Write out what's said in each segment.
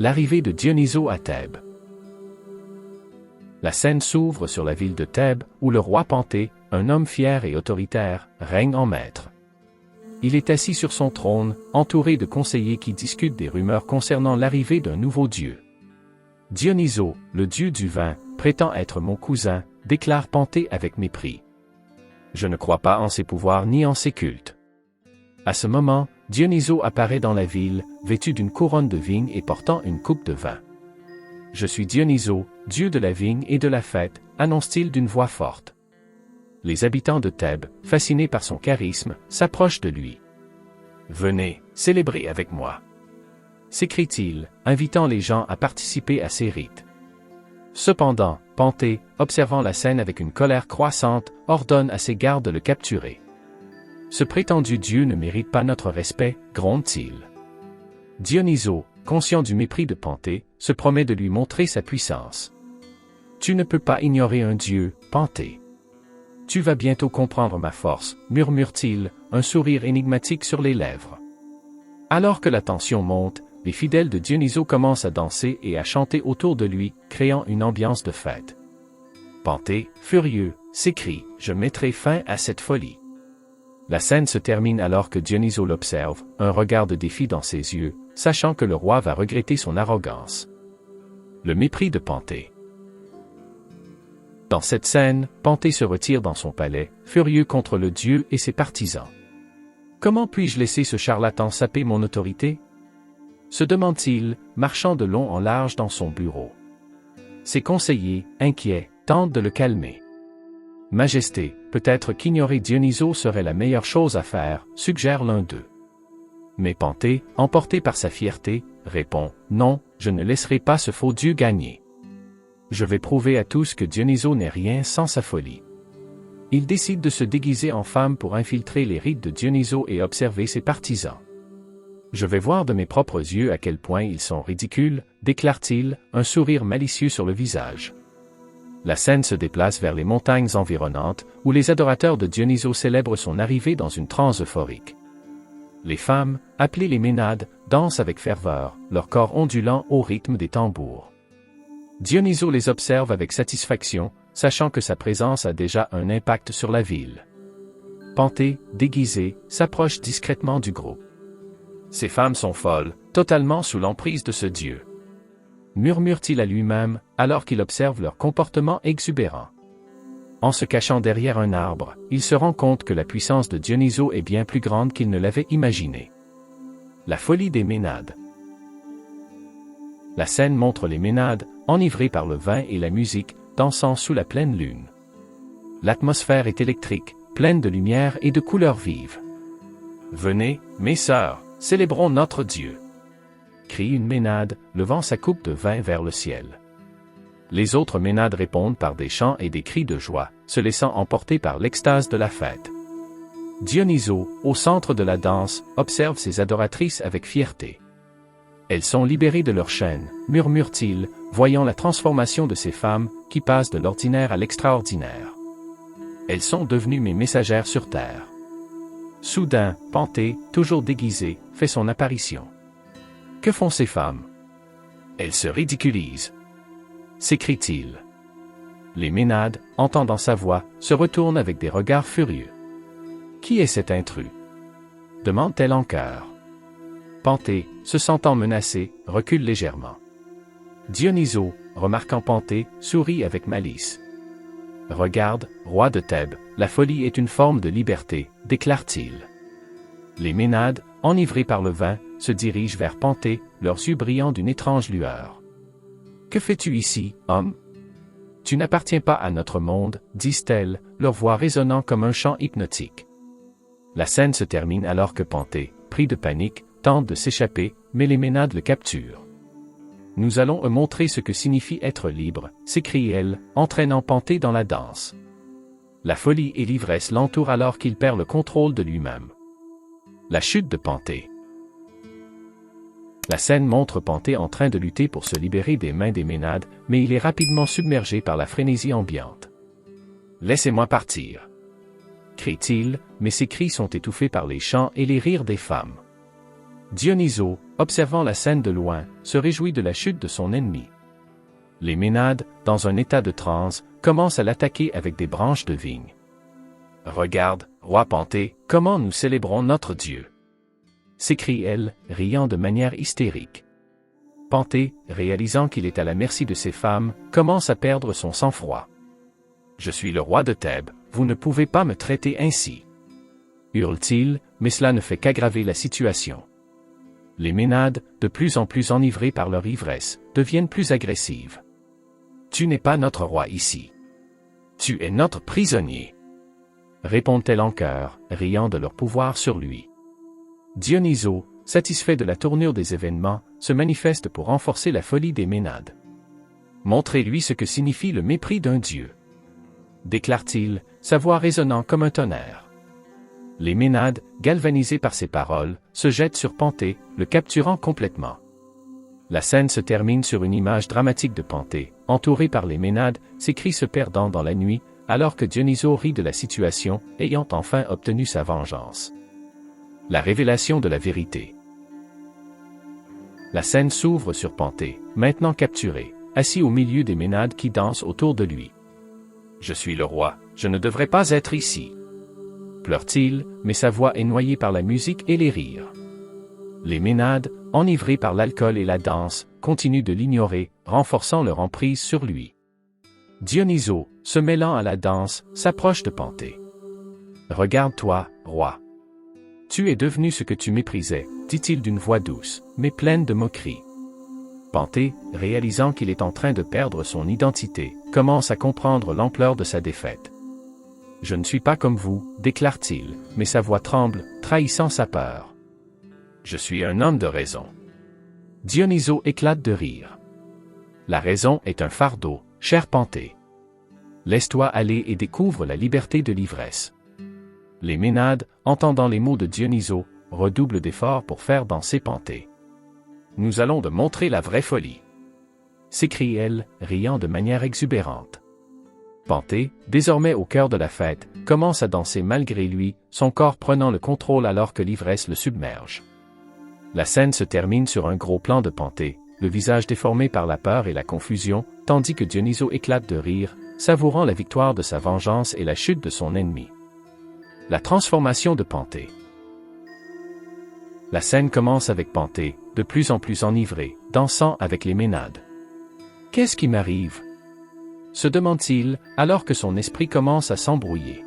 l'arrivée de Dionysos à Thèbes. La scène s'ouvre sur la ville de Thèbes, où le roi Panthée, un homme fier et autoritaire, règne en maître. Il est assis sur son trône, entouré de conseillers qui discutent des rumeurs concernant l'arrivée d'un nouveau dieu. Dionysos, le dieu du vin, prétend être mon cousin, déclare Panthée avec mépris. Je ne crois pas en ses pouvoirs ni en ses cultes. À ce moment, Dionysos apparaît dans la ville, vêtu d'une couronne de vigne et portant une coupe de vin. Je suis Dionysos, dieu de la vigne et de la fête, annonce-t-il d'une voix forte. Les habitants de Thèbes, fascinés par son charisme, s'approchent de lui. Venez, célébrer avec moi, s'écrie-t-il, invitant les gens à participer à ses rites. Cependant, Panthée, observant la scène avec une colère croissante, ordonne à ses gardes de le capturer. Ce prétendu dieu ne mérite pas notre respect, gronde-t-il. Dionysos, conscient du mépris de Panthée, se promet de lui montrer sa puissance. Tu ne peux pas ignorer un dieu, Panthée. Tu vas bientôt comprendre ma force, murmure-t-il, un sourire énigmatique sur les lèvres. Alors que la tension monte, les fidèles de Dionysos commencent à danser et à chanter autour de lui, créant une ambiance de fête. Panthée, furieux, s'écrie « Je mettrai fin à cette folie ». La scène se termine alors que Dionysos l'observe, un regard de défi dans ses yeux, sachant que le roi va regretter son arrogance. Le mépris de Panthée. Dans cette scène, Panthée se retire dans son palais, furieux contre le dieu et ses partisans. Comment puis-je laisser ce charlatan saper mon autorité? Se demande-t-il, marchant de long en large dans son bureau. Ses conseillers, inquiets, tentent de le calmer. Majesté, peut-être qu'ignorer Dionysos serait la meilleure chose à faire, suggère l'un d'eux. Mais Panthée, emporté par sa fierté, répond « Non, je ne laisserai pas ce faux dieu gagner. Je vais prouver à tous que Dionysos n'est rien sans sa folie. » Il décide de se déguiser en femme pour infiltrer les rites de Dionysos et observer ses partisans. « Je vais voir de mes propres yeux à quel point ils sont ridicules, » déclare-t-il, un sourire malicieux sur le visage. La scène se déplace vers les montagnes environnantes, où les adorateurs de Dionysos célèbrent son arrivée dans une transe euphorique. Les femmes, appelées les Ménades, dansent avec ferveur, leur corps ondulant au rythme des tambours. Dionysos les observe avec satisfaction, sachant que sa présence a déjà un impact sur la ville. Panthée, déguisé, s'approche discrètement du groupe. Ces femmes sont folles, totalement sous l'emprise de ce dieu. Murmure-t-il à lui-même, alors qu'il observe leur comportement exubérant. En se cachant derrière un arbre, il se rend compte que la puissance de Dionysos est bien plus grande qu'il ne l'avait imaginé. La folie des Ménades. La scène montre les Ménades, enivrés par le vin et la musique, dansant sous la pleine lune. L'atmosphère est électrique, pleine de lumière et de couleurs vives. « Venez, mes sœurs, célébrons notre Dieu !» crie une Ménade, levant sa coupe de vin vers le ciel. Les autres Ménades répondent par des chants et des cris de joie, se laissant emporter par l'extase de la fête. Dionysos, au centre de la danse, observe ses adoratrices avec fierté. Elles sont libérées de leurs chaînes, murmure-t-il, voyant la transformation de ces femmes, qui passent de l'ordinaire à l'extraordinaire. Elles sont devenues mes messagères sur terre. Soudain, Panthée, toujours déguisée, fait son apparition. Que font ces femmes? Elles se ridiculisent, s'écrie-t-il. Les Ménades, entendant sa voix, se retournent avec des regards furieux. Qui est cet intrus? Demande-t-elle en chœur. Panthée, se sentant menacée, recule légèrement. Dionysos, remarquant Panthée, sourit avec malice. Regarde, roi de Thèbes, la folie est une forme de liberté, déclare-t-il. Les Ménades, enivrés par le vin, se dirigent vers Panthée, leurs yeux brillant d'une étrange lueur. Que fais-tu ici, homme? Tu n'appartiens pas à notre monde, disent-elles, leur voix résonnant comme un chant hypnotique. La scène se termine alors que Panthée, pris de panique, tente de s'échapper, mais les Ménades le capturent. Nous allons eux montrer ce que signifie être libre, s'écrie-t-elle, entraînant Panthée dans la danse. La folie et l'ivresse l'entourent alors qu'il perd le contrôle de lui-même. La chute de Panthée. La scène montre Panthée en train de lutter pour se libérer des mains des Ménades, mais il est rapidement submergé par la frénésie ambiante. « Laissez-moi partir !» crie-t-il, mais ses cris sont étouffés par les chants et les rires des femmes. Dionysos, observant la scène de loin, se réjouit de la chute de son ennemi. Les Ménades, dans un état de transe, commencent à l'attaquer avec des branches de vigne. « Regarde, roi Panthée, comment nous célébrons notre Dieu !» s'écrie-elle, riant de manière hystérique. Panthée, réalisant qu'il est à la merci de ces femmes, commence à perdre son sang-froid. « Je suis le roi de Thèbes, vous ne pouvez pas me traiter ainsi !» hurle-t-il, mais cela ne fait qu'aggraver la situation. Les Ménades, de plus en plus enivrées par leur ivresse, deviennent plus agressives. « Tu n'es pas notre roi ici. Tu es notre prisonnier !» répondent-elles en chœur, riant de leur pouvoir sur lui. Dionysos, satisfait de la tournure des événements, se manifeste pour renforcer la folie des Ménades. « Montrez-lui ce que signifie le mépris d'un dieu !» déclare-t-il, sa voix résonnant comme un tonnerre. Les Ménades, galvanisés par ces paroles, se jettent sur Panthée, le capturant complètement. La scène se termine sur une image dramatique de Panthée, entourée par les Ménades, ses cris se perdant dans la nuit, alors que Dionysos rit de la situation, ayant enfin obtenu sa vengeance. La révélation de la vérité. La scène s'ouvre sur Panthée, maintenant capturé, assis au milieu des Ménades qui dansent autour de lui. « Je suis le roi, je ne devrais pas être ici !» pleure-t-il, mais sa voix est noyée par la musique et les rires. Les Ménades, enivrés par l'alcool et la danse, continuent de l'ignorer, renforçant leur emprise sur lui. Dionysos, se mêlant à la danse, s'approche de Panthée. « Regarde-toi, roi. Tu es devenu ce que tu méprisais, dit-il d'une voix douce, mais pleine de moquerie. » Panthée, réalisant qu'il est en train de perdre son identité, commence à comprendre l'ampleur de sa défaite. « Je ne suis pas comme vous, déclare-t-il, mais sa voix tremble, trahissant sa peur. Je suis un homme de raison. » Dionysos éclate de rire. « La raison est un fardeau, cher Panthée. Laisse-toi aller et découvre la liberté de l'ivresse. » Les Ménades, entendant les mots de Dionysos, redoublent d'efforts pour faire danser Panthée. « Nous allons te montrer la vraie folie !» s'écrie-elle, riant de manière exubérante. Panthée, désormais au cœur de la fête, commence à danser malgré lui, son corps prenant le contrôle alors que l'ivresse le submerge. La scène se termine sur un gros plan de Panthée, le visage déformé par la peur et la confusion, tandis que Dionysos éclate de rire, savourant la victoire de sa vengeance et la chute de son ennemi. La transformation de Panthée. La scène commence avec Panthée, de plus en plus enivré, dansant avec les Ménades. « Qu'est-ce qui m'arrive ?» se demande-t-il, alors que son esprit commence à s'embrouiller.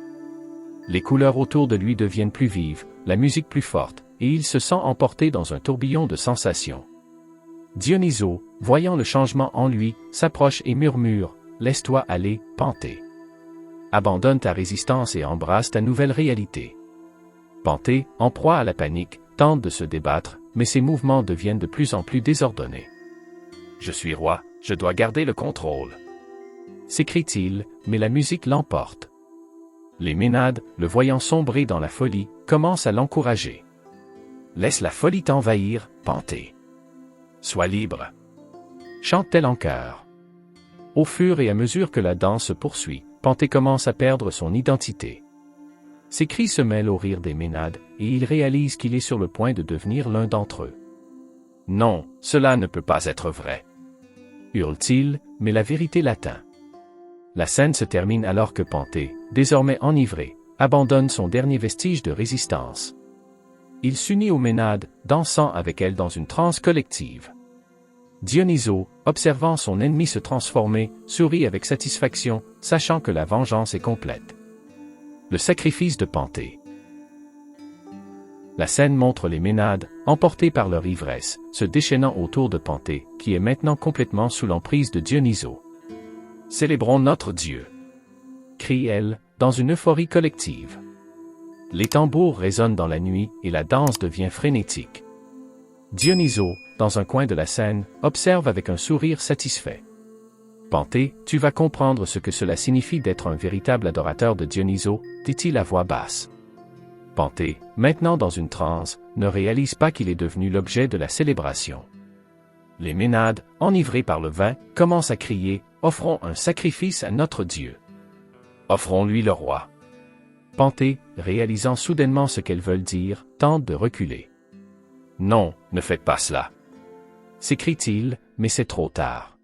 Les couleurs autour de lui deviennent plus vives, la musique plus forte, et il se sent emporté dans un tourbillon de sensations. Dionysos, voyant le changement en lui, s'approche et murmure « Laisse-toi aller, Panthée. Abandonne ta résistance et embrasse ta nouvelle réalité. » Panthée, en proie à la panique, tente de se débattre, mais ses mouvements deviennent de plus en plus désordonnés. « Je suis roi, je dois garder le contrôle. » s'écrie-t-il, mais la musique l'emporte. Les Ménades, le voyant sombrer dans la folie, commencent à l'encourager. « Laisse la folie t'envahir, Panthée. Sois libre. » chante-t-elle en chœur. Au fur et à mesure que la danse se poursuit, Panthée commence à perdre son identité. Ses cris se mêlent au rire des Ménades, et il réalise qu'il est sur le point de devenir l'un d'entre eux. « Non, cela ne peut pas être vrai !» hurle-t-il, mais la vérité l'atteint. La scène se termine alors que Panthée, désormais enivré, abandonne son dernier vestige de résistance. Il s'unit aux Ménades, dansant avec elles dans une transe collective. Dionysos, observant son ennemi se transformer, sourit avec satisfaction, sachant que la vengeance est complète. Le sacrifice de Panthée. La scène montre les Ménades, emportés par leur ivresse, se déchaînant autour de Panthée, qui est maintenant complètement sous l'emprise de Dionysos. « Célébrons notre Dieu !» crie-t-elle, dans une euphorie collective. Les tambours résonnent dans la nuit et la danse devient frénétique. Dionysos, dans un coin de la scène, observe avec un sourire satisfait. « Panthée, tu vas comprendre ce que cela signifie d'être un véritable adorateur de Dionysos, dit-il à voix basse. » Panthée, maintenant dans une transe, ne réalise pas qu'il est devenu l'objet de la célébration. Les Ménades, enivrés par le vin, commencent à crier « Offrons un sacrifice à notre Dieu. Offrons-lui le roi. » Panthée, réalisant soudainement ce qu'elles veulent dire, tente de reculer. Non, ne faites pas cela. S'écrie-t-il, mais c'est trop tard.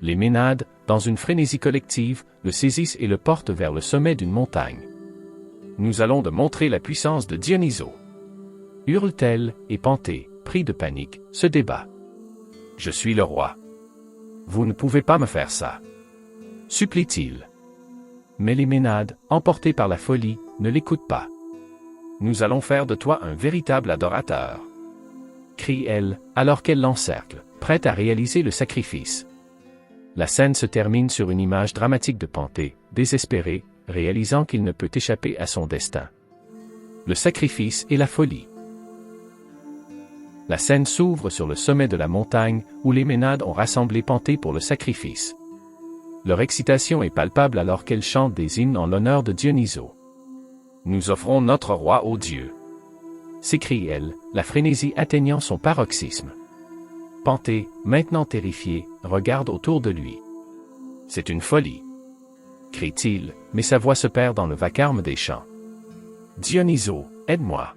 Les Ménades, dans une frénésie collective, le saisissent et le portent vers le sommet d'une montagne. Nous allons de montrer la puissance de Dionysos. Hurle-t-elle, et Panthée, pris de panique, se débat. Je suis le roi. Vous ne pouvez pas me faire ça. Supplie-t-il. Mais les Ménades, emportés par la folie, ne l'écoutent pas. Nous allons faire de toi un véritable adorateur. Crie-elle, alors qu'elle l'encercle, prête à réaliser le sacrifice. La scène se termine sur une image dramatique de Panthée, désespéré, réalisant qu'il ne peut échapper à son destin. Le sacrifice et la folie. La scène s'ouvre sur le sommet de la montagne, où les Ménades ont rassemblé Panthée pour le sacrifice. Leur excitation est palpable alors qu'elles chantent des hymnes en l'honneur de Dionysos. Nous offrons notre roi aux dieux. S'écrie-elle, la frénésie atteignant son paroxysme. Panthée, maintenant terrifié, regarde autour de lui. C'est une folie. Crie-t-il, mais sa voix se perd dans le vacarme des chants. Dionysos, aide-moi.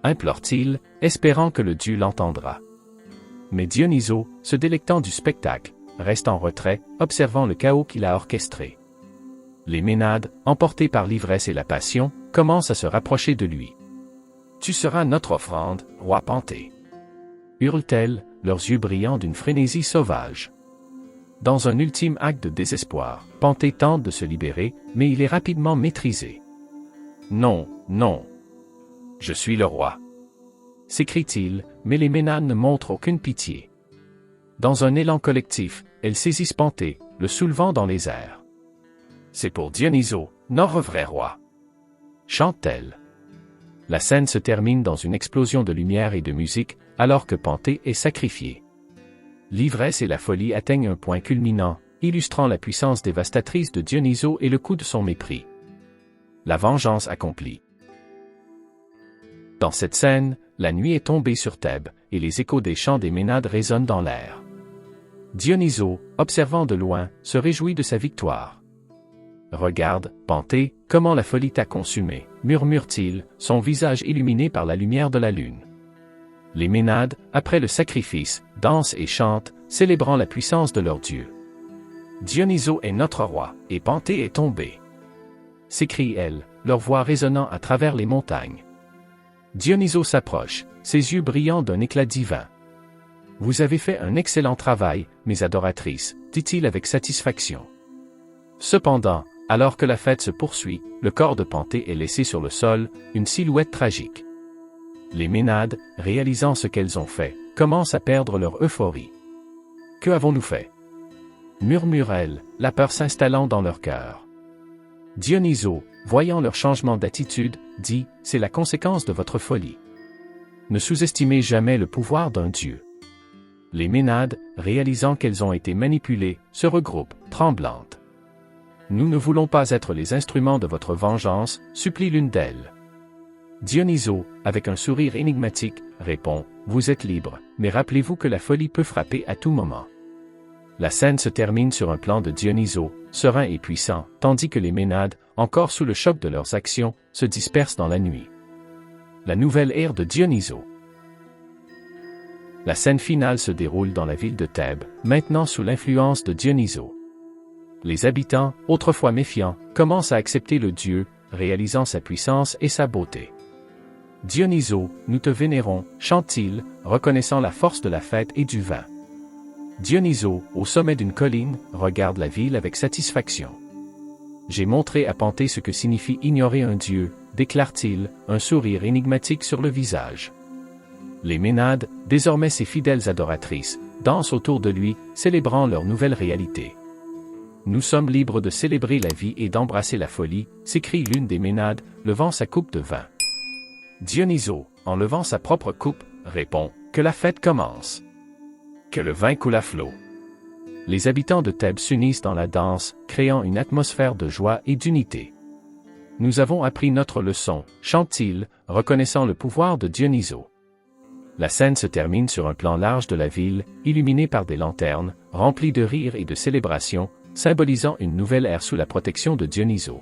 Implore-t-il, espérant que le dieu l'entendra. Mais Dionysos, se délectant du spectacle, reste en retrait, observant le chaos qu'il a orchestré. Les Ménades, emportés par l'ivresse et la passion, commencent à se rapprocher de lui. Tu seras notre offrande, roi Panthée. Hurlent-elles, leurs yeux brillants d'une frénésie sauvage. Dans un ultime acte de désespoir, Panthée tente de se libérer, mais il est rapidement maîtrisé. Non, non. Je suis le roi. S'écrie-t-il, mais les Ménades ne montrent aucune pitié. Dans un élan collectif, elles saisissent Panthée, le soulevant dans les airs. C'est pour Dionysos, notre vrai roi. Chante-t-elle. La scène se termine dans une explosion de lumière et de musique, alors que Panthée est sacrifiée. L'ivresse et la folie atteignent un point culminant, illustrant la puissance dévastatrice de Dionysos et le coût de son mépris. La vengeance accomplie. Dans cette scène, la nuit est tombée sur Thèbes, et les échos des chants des Ménades résonnent dans l'air. Dionysos, observant de loin, se réjouit de sa victoire. « Regarde, Panthée, comment la folie t'a consumé, » murmure-t-il, son visage illuminé par la lumière de la lune. Les Ménades, après le sacrifice, dansent et chantent, célébrant la puissance de leur dieu. « Dionysos est notre roi, et Panthée est tombée. » s'écrie-elle, leur voix résonnant à travers les montagnes. Dionysos s'approche, ses yeux brillants d'un éclat divin. « Vous avez fait un excellent travail, mes adoratrices, » dit-il avec satisfaction. Cependant, alors que la fête se poursuit, le corps de Panthée est laissé sur le sol, une silhouette tragique. Les Ménades, réalisant ce qu'elles ont fait, commencent à perdre leur euphorie. « Que avons-nous fait » murmurent-elles, la peur s'installant dans leur cœur. Dionysos, voyant leur changement d'attitude, dit « C'est la conséquence de votre folie. Ne sous-estimez jamais le pouvoir d'un dieu. » Les Ménades, réalisant qu'elles ont été manipulées, se regroupent, tremblantes. « Nous ne voulons pas être les instruments de votre vengeance, » supplie l'une d'elles. Dionysos, avec un sourire énigmatique, répond « Vous êtes libre, mais rappelez-vous que la folie peut frapper à tout moment. » La scène se termine sur un plan de Dionysos, serein et puissant, tandis que les Ménades, encore sous le choc de leurs actions, se dispersent dans la nuit. La nouvelle ère de Dionysos. La scène finale se déroule dans la ville de Thèbes, maintenant sous l'influence de Dionysos. Les habitants, autrefois méfiants, commencent à accepter le dieu, réalisant sa puissance et sa beauté. Dionysos, nous te vénérons, chante-t-il, reconnaissant la force de la fête et du vin. Dionysos, au sommet d'une colline, regarde la ville avec satisfaction. J'ai montré à Panthée ce que signifie ignorer un dieu, déclare-t-il, un sourire énigmatique sur le visage. Les Ménades, désormais ses fidèles adoratrices, dansent autour de lui, célébrant leur nouvelle réalité. Nous sommes libres de célébrer la vie et d'embrasser la folie, s'écrie l'une des Ménades, levant sa coupe de vin. Dionysos, en levant sa propre coupe, répond « Que la fête commence. Que le vin coule à flot. » Les habitants de Thèbes s'unissent dans la danse, créant une atmosphère de joie et d'unité. Nous avons appris notre leçon, chante-t-il, reconnaissant le pouvoir de Dionysos. La scène se termine sur un plan large de la ville, illuminé par des lanternes, rempli de rires et de célébrations, symbolisant une nouvelle ère sous la protection de Dionysos.